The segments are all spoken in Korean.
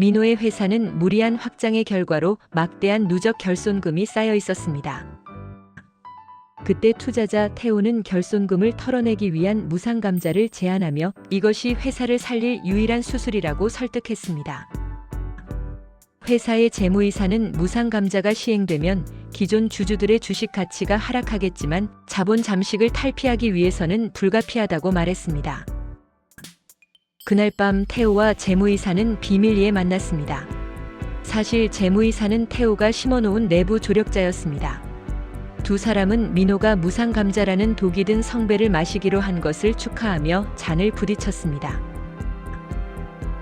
민호의 회사는 무리한 확장의 결과로 막대한 누적 결손금이 쌓여 있었습니다. 그때 투자자 태호는 결손금을 털어내기 위한 무상감자를 제안하며 이것이 회사를 살릴 유일한 수술이라고 설득했습니다. 회사의 재무이사는 무상감자가 시행되면 기존 주주들의 주식 가치가 하락하겠지만 자본 잠식을 탈피하기 위해서는 불가피하다고 말했습니다. 그날 밤 태호와 재무이사는 비밀리에 만났습니다. 사실 재무이사는 태호가 심어놓은 내부 조력자였습니다. 두 사람은 민호가 무상감자라는 독이 든 성배를 마시기로 한 것을 축하하며 잔을 부딪혔습니다.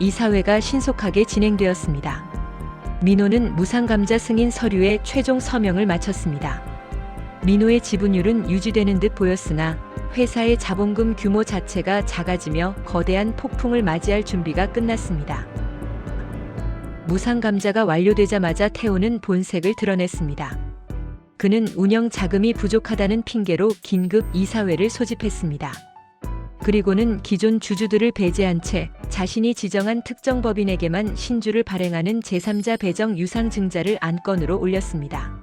이사회가 신속하게 진행되었습니다. 민호는 무상감자 승인 서류에 최종 서명을 마쳤습니다. 민호의 지분율은 유지되는 듯 보였으나 회사의 자본금 규모 자체가 작아지며 거대한 폭풍을 맞이할 준비가 끝났습니다. 무상감자가 완료되자마자 태호는 본색을 드러냈습니다. 그는 운영 자금이 부족하다는 핑계로 긴급 이사회를 소집했습니다. 그리고는 기존 주주들을 배제한 채 자신이 지정한 특정 법인에게만 신주를 발행하는 제3자 배정 유상증자를 안건으로 올렸습니다.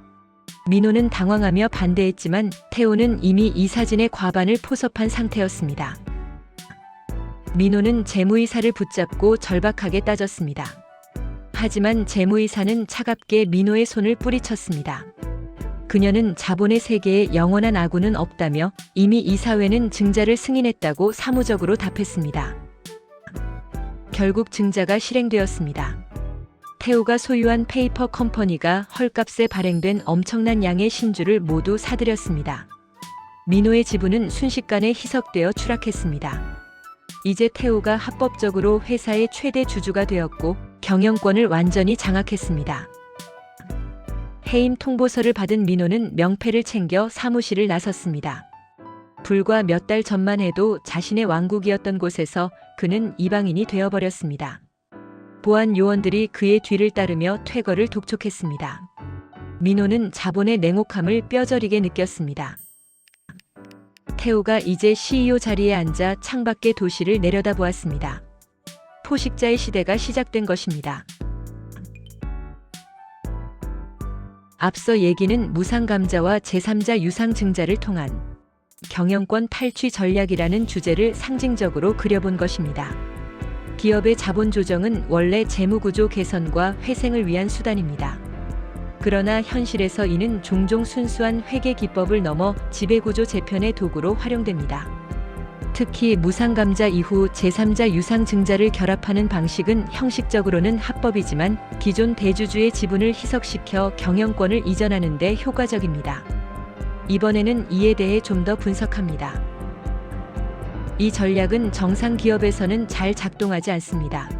민호는 당황하며 반대했지만 태호는 이미 이사진의 과반을 포섭한 상태였습니다. 민호는 재무이사를 붙잡고 절박하게 따졌습니다. 하지만 재무이사는 차갑게 민호의 손을 뿌리쳤습니다. 그녀는 자본의 세계에 영원한 아군은 없다며 이미 이사회는 증자를 승인했다고 사무적으로 답했습니다. 결국 증자가 실행되었습니다. 태호가 소유한 페이퍼 컴퍼니가 헐값에 발행된 엄청난 양의 신주를 모두 사들였습니다. 민호의 지분은 순식간에 희석되어 추락했습니다. 이제 태호가 합법적으로 회사의 최대 주주가 되었고 경영권을 완전히 장악했습니다. 해임 통보서를 받은 민호는 명패를 챙겨 사무실을 나섰습니다. 불과 몇 달 전만 해도 자신의 왕국이었던 곳에서 그는 이방인이 되어버렸습니다. 보안 요원들이 그의 뒤를 따르며 퇴거를 독촉했습니다. 민호는 자본의 냉혹함을 뼈저리게 느꼈습니다. 태호가 이제 CEO 자리에 앉아 창밖의 도시를 내려다보았습니다. 포식자의 시대가 시작된 것입니다. 앞서 얘기는 무상감자와 제3자 유상증자를 통한 경영권 탈취 전략이라는 주제를 상징적으로 그려본 것입니다. 기업의 자본 조정은 원래 재무구조 개선과 회생을 위한 수단입니다. 그러나 현실에서 이는 종종 순수한 회계 기법을 넘어 지배구조 재편의 도구로 활용됩니다. 특히 무상감자 이후 제3자 유상증자를 결합하는 방식은 형식적으로는 합법이지만 기존 대주주의 지분을 희석시켜 경영권을 이전하는 데 효과적입니다. 이번에는 이에 대해 좀 더 분석합니다. 이 전략은 정상 기업에서는 잘 작동하지 않습니다.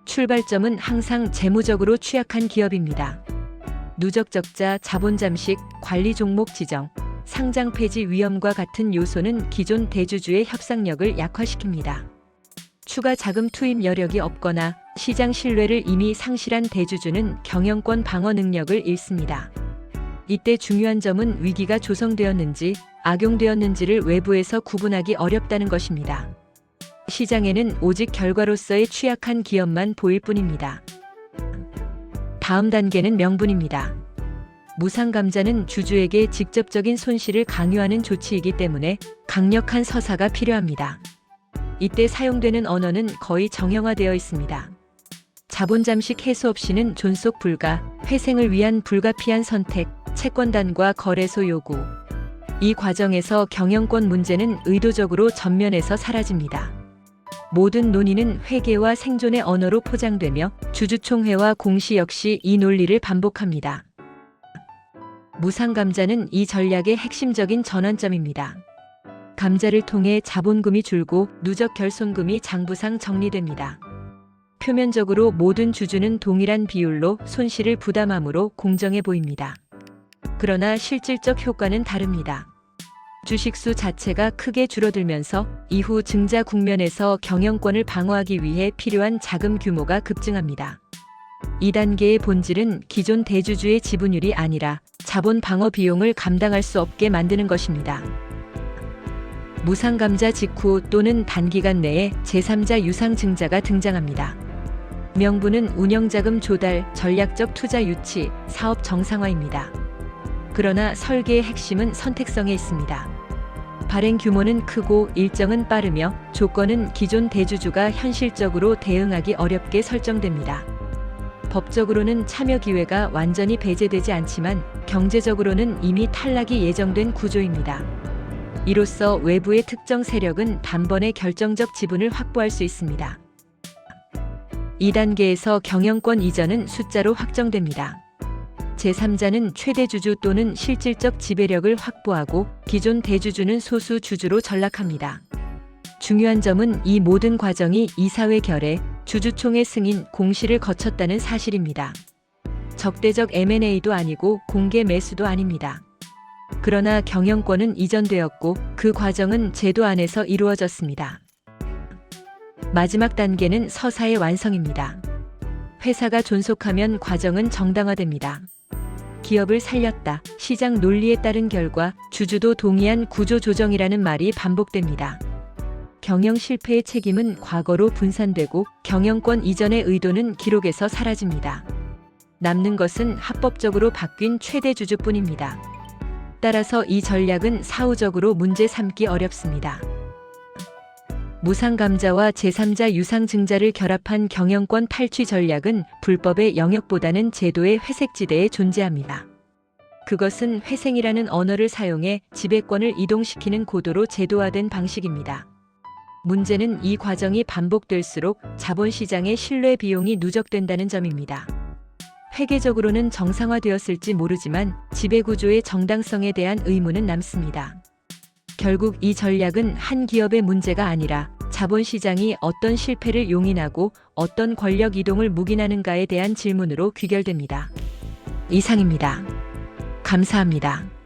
출발점은 항상 재무적으로 취약한 기업입니다. 누적 적자, 자본 잠식, 관리 종목 지정, 상장 폐지 위험과 같은 요소는 기존 대주주의 협상력을 약화시킵니다. 추가 자금 투입 여력이 없거나 시장 신뢰를 이미 상실한 대주주는 경영권 방어 능력을 잃습니다. 이때 중요한 점은 위기가 조성되었는지 악용되었는지를 외부에서 구분하기 어렵다는 것입니다. 시장에는 오직 결과로서의 취약한 기업만 보일 뿐입니다. 다음 단계는 명분입니다. 무상감자는 주주에게 직접적인 손실을 강요하는 조치이기 때문에 강력한 서사가 필요합니다. 이때 사용되는 언어는 거의 정형화되어 있습니다. 자본 잠식 해소 없이는 존속 불가, 회생을 위한 불가피한 선택, 채권단과 거래소 요구. 이 과정에서 경영권 문제는 의도적으로 전면에서 사라집니다. 모든 논의는 회계와 생존의 언어로 포장되며 주주총회와 공시 역시 이 논리를 반복합니다. 무상감자는 이 전략의 핵심적인 전환점입니다. 감자를 통해 자본금이 줄고 누적 결손금이 장부상 정리됩니다. 표면적으로 모든 주주는 동일한 비율로 손실을 부담하므로 공정해 보입니다. 그러나 실질적 효과는 다릅니다. 주식수 자체가 크게 줄어들면서 이후 증자 국면에서 경영권을 방어하기 위해 필요한 자금 규모가 급증합니다. 이 단계의 본질은 기존 대주주의 지분율이 아니라 자본 방어 비용을 감당할 수 없게 만드는 것입니다. 무상감자 직후 또는 단기간 내에 제3자 유상증자가 등장합니다. 명분은 운영자금 조달, 전략적 투자 유치, 사업 정상화입니다. 그러나 설계의 핵심은 선택성에 있습니다. 발행 규모는 크고 일정은 빠르며 조건은 기존 대주주가 현실적으로 대응하기 어렵게 설정됩니다. 법적으로는 참여 기회가 완전히 배제되지 않지만 경제적으로는 이미 탈락이 예정된 구조입니다. 이로써 외부의 특정 세력은 단번에 결정적 지분을 확보할 수 있습니다. 2단계에서 경영권 이전은 숫자로 확정됩니다. 제3자는 최대 주주 또는 실질적 지배력을 확보하고 기존 대주주는 소수 주주로 전락합니다. 중요한 점은 이 모든 과정이 이사회 결의, 주주총회 승인, 공시를 거쳤다는 사실입니다. 적대적 M&A도 아니고 공개 매수도 아닙니다. 그러나 경영권은 이전되었고 그 과정은 제도 안에서 이루어졌습니다. 마지막 단계는 서사의 완성입니다. 회사가 존속하면 과정은 정당화됩니다. 기업을 살렸다, 시장 논리에 따른 결과, 주주도 동의한 구조 조정이라는 말이 반복됩니다. 경영 실패의 책임은 과거로 분산되고 경영권 이전의 의도는 기록에서 사라집니다. 남는 것은 합법적으로 바뀐 최대 주주뿐입니다. 따라서 이 전략은 사후적으로 문제 삼기 어렵습니다. 무상감자와 제3자 유상증자를 결합한 경영권 탈취 전략은 불법의 영역보다는 제도의 회색지대에 존재합니다. 그것은 회생이라는 언어를 사용해 지배권을 이동시키는 고도로 제도화된 방식입니다. 문제는 이 과정이 반복될수록 자본시장의 신뢰 비용이 누적된다는 점입니다. 회계적으로는 정상화되었을지 모르지만 지배구조의 정당성에 대한 의문은 남습니다. 결국 이 전략은 한 기업의 문제가 아니라 자본시장이 어떤 실패를 용인하고 어떤 권력 이동을 묵인하는가에 대한 질문으로 귀결됩니다. 이상입니다. 감사합니다.